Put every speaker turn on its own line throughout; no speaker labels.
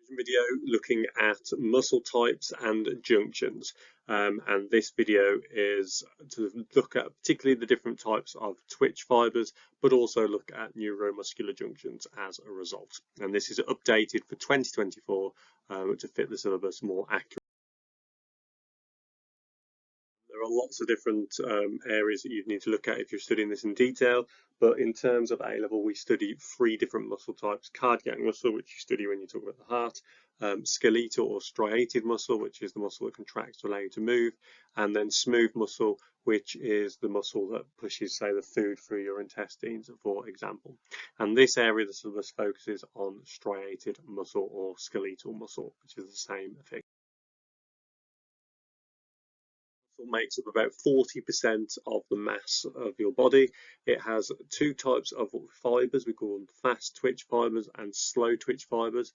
Video looking at muscle types and junctions, and this video is to look at particularly the different types of twitch fibers, but also look at neuromuscular junctions as a result. And this is updated for 2024 to fit the syllabus more accurately. There are lots of different areas that you need to look at if you're studying this in detail, but in terms of A-level we study 3 different muscle types: cardiac muscle, which you study when you talk about the heart, skeletal or striated muscle, which is the muscle that contracts to allow you to move, and then smooth muscle, which is the muscle that pushes, say, the food through your intestines, for example. And this area, the syllabus focuses on striated muscle or skeletal muscle, which is the same thing. Makes up about 40% of the mass of your body. It has 2 types of fibers. We call them fast twitch fibers and slow twitch fibers.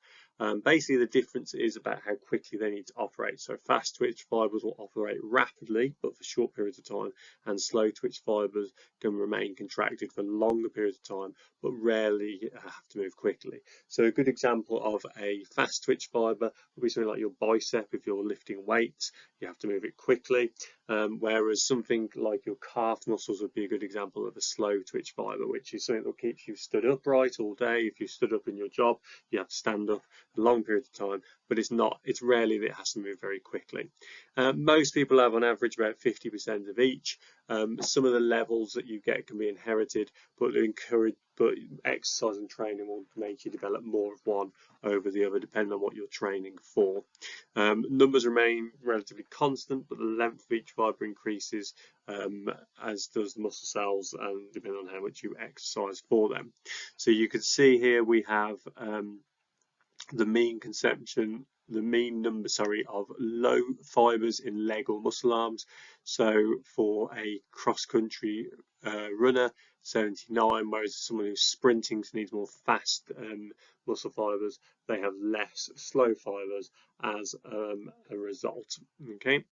Basically, the difference is about how quickly they need to operate. So fast twitch fibers will operate rapidly, but for short periods of time, and slow twitch fibers can remain contracted for longer periods of time, but rarely have to move quickly. So a good example of a fast twitch fiber would be something like your bicep. If you're lifting weights, you have to move it quickly. Whereas something like your calf muscles would be a good example of a slow twitch fiber, which is something that keeps you stood upright all day. If you stood up in your job, you have to stand up a long period of time, but it's rarely that it has to move very quickly. Most people have on average about 50% of each. Some of the levels that you get can be inherited, but exercise and training will make you develop more of one over the other, depending on what you're training for. Numbers remain relatively constant, but the length of each fiber increases, as does the muscle cells, depending on how much you exercise for them. So you can see here we have the mean number of low fibers in leg or muscle arms. So for a cross-country runner, 79, whereas someone who's sprinting needs more fast muscle fibers, they have less slow fibers as a result. Okay.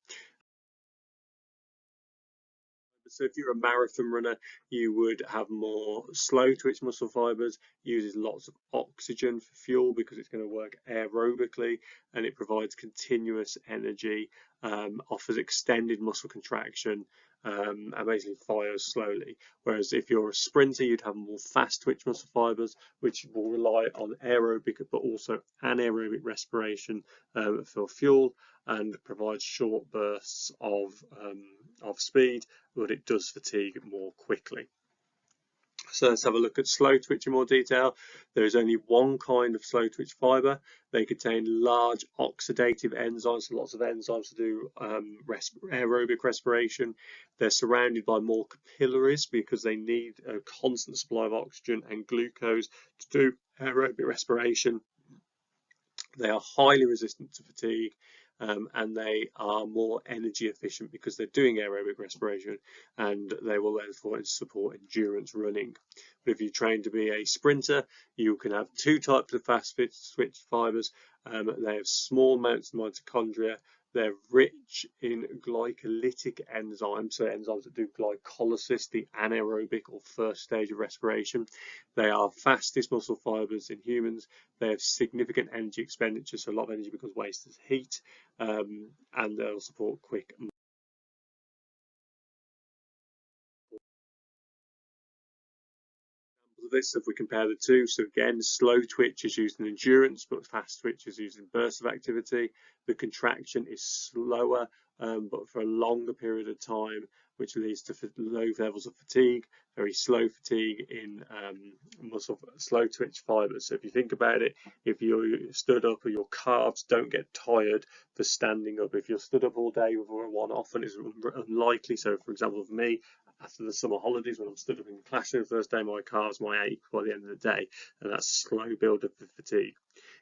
So if you're a marathon runner, you would have more slow twitch muscle fibers, uses lots of oxygen for fuel because it's going to work aerobically, and it provides continuous energy, offers extended muscle contraction, and basically fires slowly. Whereas if you're a sprinter, you'd have more fast twitch muscle fibers, which will rely on aerobic but also anaerobic respiration for fuel, and provides short bursts of speed, but it does fatigue more quickly. So let's have a look at slow twitch in more detail. There is only one kind of slow twitch fiber. They contain large oxidative enzymes, so lots of enzymes to do aerobic respiration. They're surrounded by more capillaries because they need a constant supply of oxygen and glucose to do aerobic respiration. They are highly resistant to fatigue, and they are more energy efficient because they're doing aerobic respiration, and they will therefore support endurance running. But if you train to be a sprinter, you can have 2 types of fast twitch fibers. They have small amounts of mitochondria. They're rich in glycolytic enzymes, so enzymes that do glycolysis, the anaerobic or first stage of respiration. They are fastest muscle fibers in humans. They have significant energy expenditure, so a lot of energy becomes wasted as heat, and they'll support quick. This, if we compare the two, so again, slow twitch is used in endurance, but fast twitch is used in bursts of activity. The contraction is slower, but for a longer period of time, which leads to low levels of fatigue, very slow fatigue in slow twitch fibers. So if you think about it, if you stood up, or your calves don't get tired for standing up. If you're stood up all day with one, often it's unlikely. So for example, for me, after the summer holidays, when I'm stood up in the classroom the first day, my calves might ache by the end of the day, and that's slow build up of fatigue.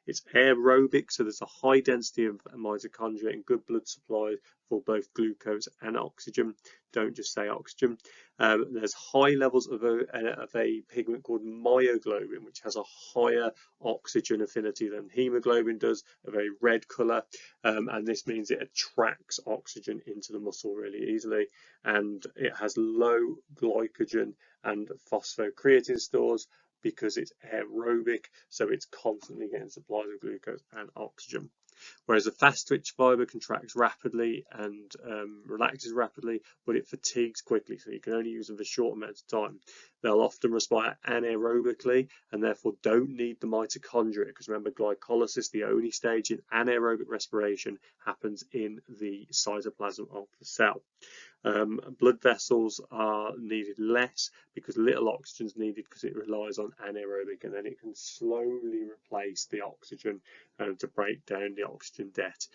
It's aerobic, so there's a high density of mitochondria and good blood supply for both glucose and oxygen. Don't just say oxygen. There's high levels of a pigment called myoglobin, which has a higher oxygen affinity than hemoglobin does, a very red colour, and this means it attracts oxygen into the muscle really easily, and it has low glycogen and phosphocreatine stores, because it's aerobic, so it's constantly getting supplies of glucose and oxygen. Whereas a fast twitch fiber contracts rapidly and relaxes rapidly, but it fatigues quickly, so you can only use them for short amounts of time. They'll often respire anaerobically and therefore don't need the mitochondria, because remember, glycolysis, the only stage in anaerobic respiration, happens in the cytoplasm of the cell. Blood vessels are needed less because little oxygen is needed, because it relies on anaerobic, and then it can slowly replace the oxygen to break down the oxygen debt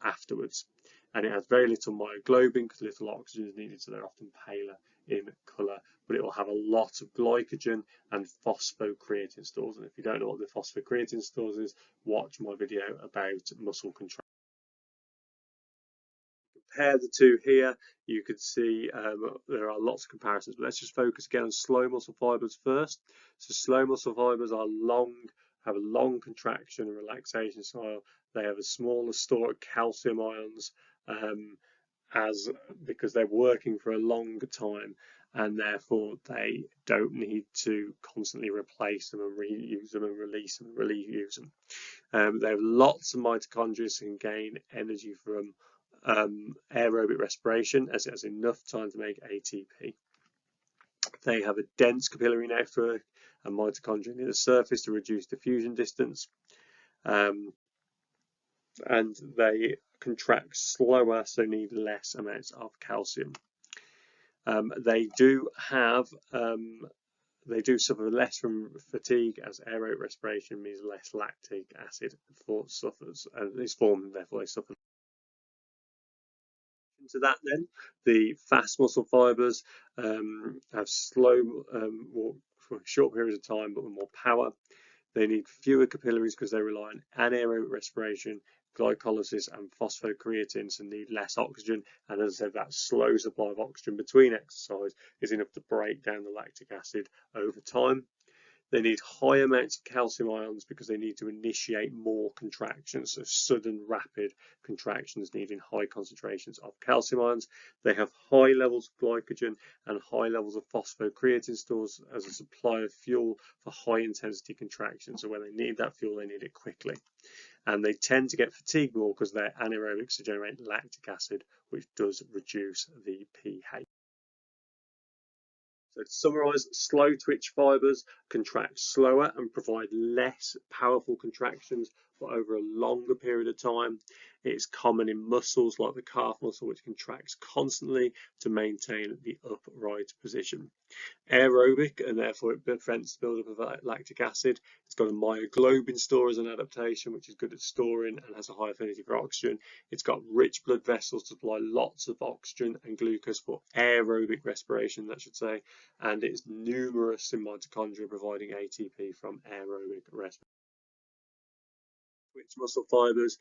afterwards. And it has very little myoglobin because little oxygen is needed, so they're often paler in colour, but it will have a lot of glycogen and phosphocreatine stores. And if you don't know what the phosphocreatine stores is, watch my video about muscle contraction. Compare the two here, you can see there are lots of comparisons, but let's just focus again on slow muscle fibers first. So slow muscle fibers are long, have a long contraction and relaxation style. They have a smaller store of calcium ions because they're working for a longer time, and therefore they don't need to constantly replace them and reuse them and release them and reuse them. They have lots of mitochondria, so can gain energy from aerobic respiration, as it has enough time to make ATP. They have a dense capillary network and mitochondria near the surface to reduce diffusion distance, and they contract slower, so need less amounts of calcium. They do suffer less from fatigue, as aerobic respiration means less lactic acid is formed, and therefore they suffer. To that, then, the fast muscle fibers have slow, for a short period of time, but with more power. They need fewer capillaries because they rely on anaerobic respiration, glycolysis, and phosphocreatine, so need less oxygen. And as I said, that slow supply of oxygen between exercise is enough to break down the lactic acid over time. They need high amounts of calcium ions because they need to initiate more contractions, so sudden rapid contractions needing high concentrations of calcium ions. They have high levels of glycogen and high levels of phosphocreatine stores as a supply of fuel for high intensity contractions. So when they need that fuel, they need it quickly. And they tend to get fatigued more because they're anaerobic to generate lactic acid, which does reduce the pH. So to summarise, slow twitch fibres contract slower and provide less powerful contractions for over a longer period of time. It is common in muscles like the calf muscle, which contracts constantly to maintain the upright position. Aerobic, and therefore it prevents the buildup of lactic acid. It's got a myoglobin store as an adaptation, which is good at storing and has a high affinity for oxygen. It's got rich blood vessels to supply lots of oxygen and glucose for aerobic respiration, that should say, and it's numerous in mitochondria, providing ATP from aerobic respiration. Twitch muscle fibers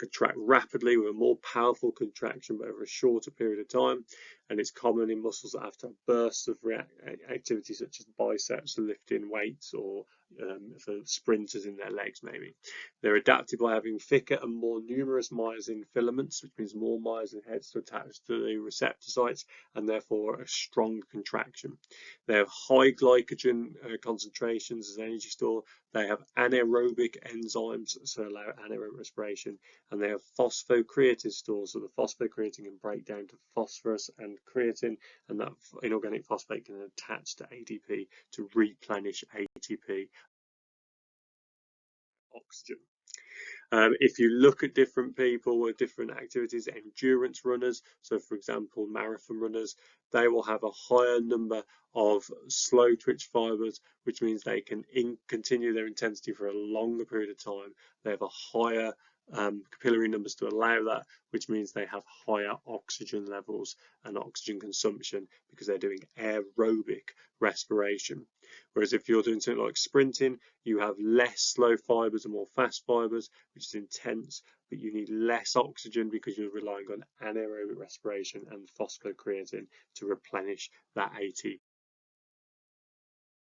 contract rapidly with a more powerful contraction but over a shorter period of time, and it's common in muscles that have to have bursts of activity, such as biceps, lifting weights, or for sprinters in their legs maybe. They're adapted by having thicker and more numerous myosin filaments, which means more myosin heads to attach to the receptor sites, and therefore a strong contraction. They have high glycogen concentrations as energy store. They have anaerobic enzymes, so allow anaerobic respiration, and they have phosphocreatine stores, so the phosphocreatine can break down to phosphorus and creatine, and that inorganic phosphate can attach to ADP to replenish ATP oxygen. If you look at different people with different activities, endurance runners, so for example marathon runners, they will have a higher number of slow twitch fibers, which means they can continue their intensity for a longer period of time. They have a higher capillary numbers to allow that, which means they have higher oxygen levels and oxygen consumption because they're doing aerobic respiration. Whereas if you're doing something like sprinting, you have less slow fibers and more fast fibers, which is intense, but you need less oxygen because you're relying on anaerobic respiration and phosphocreatine to replenish that ATP.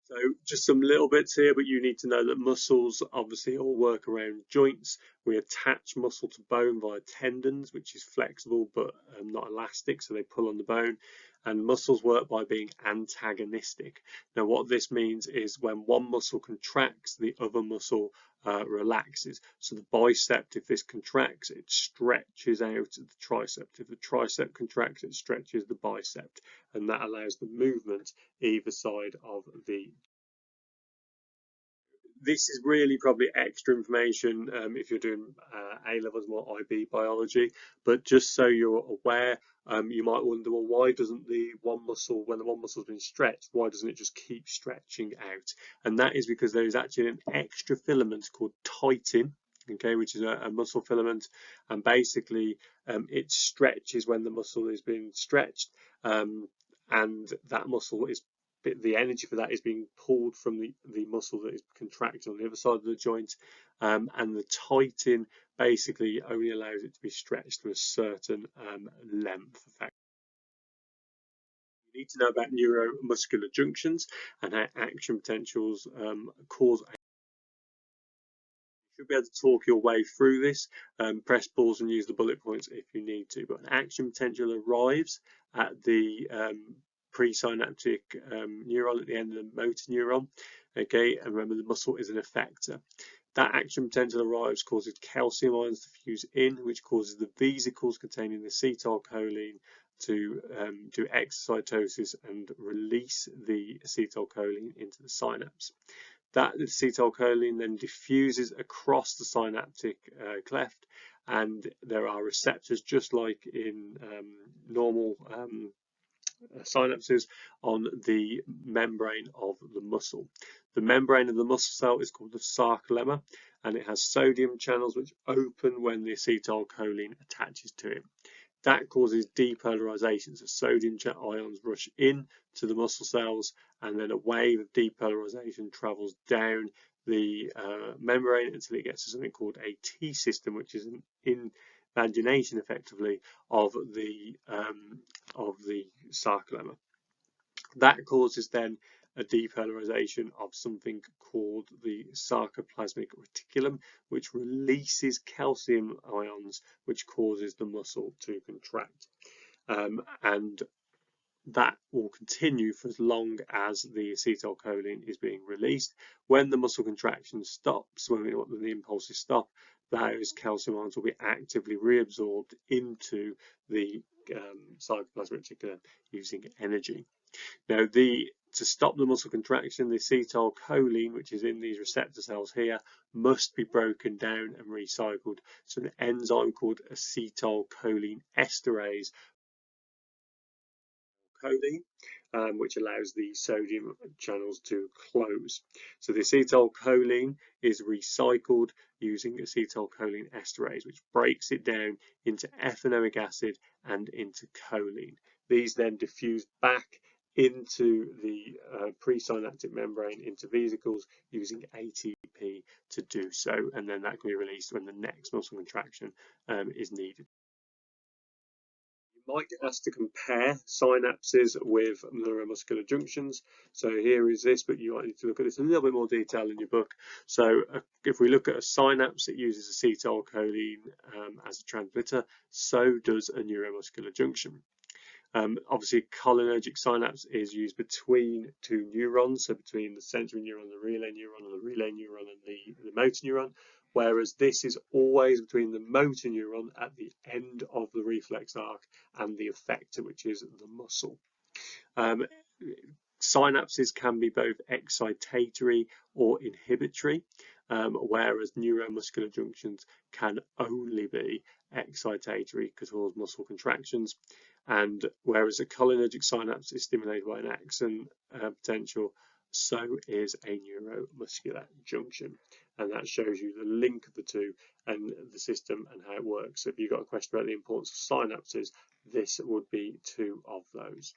So just some little bits here, but you need to know that muscles obviously all work around joints. We attach muscle to bone via tendons, which is flexible but not elastic, so they pull on the bone. And muscles work by being antagonistic. Now, what this means is when one muscle contracts, the other muscle relaxes. So the bicep, if this contracts, it stretches out the tricep. If the tricep contracts, it stretches the bicep, and that allows the movement either side of the. This is really probably extra information if you're doing A levels more IB biology, but just so you're aware, you might wonder, well, why doesn't the one muscle, when the one muscle's been stretched, why doesn't it just keep stretching out? And that is because there is actually an extra filament called titin, okay, which is a muscle filament, and basically it stretches when the muscle is being stretched, and that muscle is, the energy for that is being pulled from the muscle that is contracted on the other side of the joint, and the titin basically only allows it to be stretched to a certain length. You need to know about neuromuscular junctions and how action potentials cause. You should be able to talk your way through this. Press pause and use the bullet points if you need to. But an action potential arrives at the presynaptic neuron at the end of the motor neuron. Okay, and remember the muscle is an effector. That action potential arrives, causes calcium ions to fuse in, which causes the vesicles containing the acetylcholine to do excitosis and release the acetylcholine into the synapse. That acetylcholine then diffuses across the synaptic cleft, and there are receptors just like in normal synapses on the membrane of the muscle. The membrane of the muscle cell is called the sarcolemma, and it has sodium channels which open when the acetylcholine attaches to it. That causes depolarization, so sodium ions rush in to the muscle cells, and then a wave of depolarization travels down the membrane until it gets to something called a T system, which is an invagination effectively of the sarcolemma. That causes then a depolarization of something called the sarcoplasmic reticulum, which releases calcium ions, which causes the muscle to contract. And that will continue for as long as the acetylcholine is being released. When the muscle contraction stops, when the impulses stop, those calcium ions will be actively reabsorbed into the sarcoplasmic reticulum using energy. Now, to stop the muscle contraction, the acetylcholine, which is in these receptor cells here, must be broken down and recycled. So an enzyme called acetylcholine esterase choline, which allows the sodium channels to close. So the acetylcholine is recycled using acetylcholine esterase, which breaks it down into ethanoic acid and into choline. These then diffuse back into the presynaptic membrane, into vesicles, using ATP to do so, and then that can be released when the next muscle contraction is needed. You might get asked to compare synapses with neuromuscular junctions. So here is this, but you might need to look at this in a little bit more detail in your book. So if we look at a synapse, it uses acetylcholine as a transmitter. So does a neuromuscular junction. Obviously, cholinergic synapse is used between two neurons, so between the sensory neuron, the relay neuron, and the relay neuron and the motor neuron, whereas this is always between the motor neuron at the end of the reflex arc and the effector, which is the muscle. Synapses can be both excitatory or inhibitory, whereas neuromuscular junctions can only be excitatory, because cause muscle contractions. And whereas a cholinergic synapse is stimulated by an axon potential, so is a neuromuscular junction. And that shows you the link of the two and the system and how it works. So if you've got a question about the importance of synapses, this would be two of those.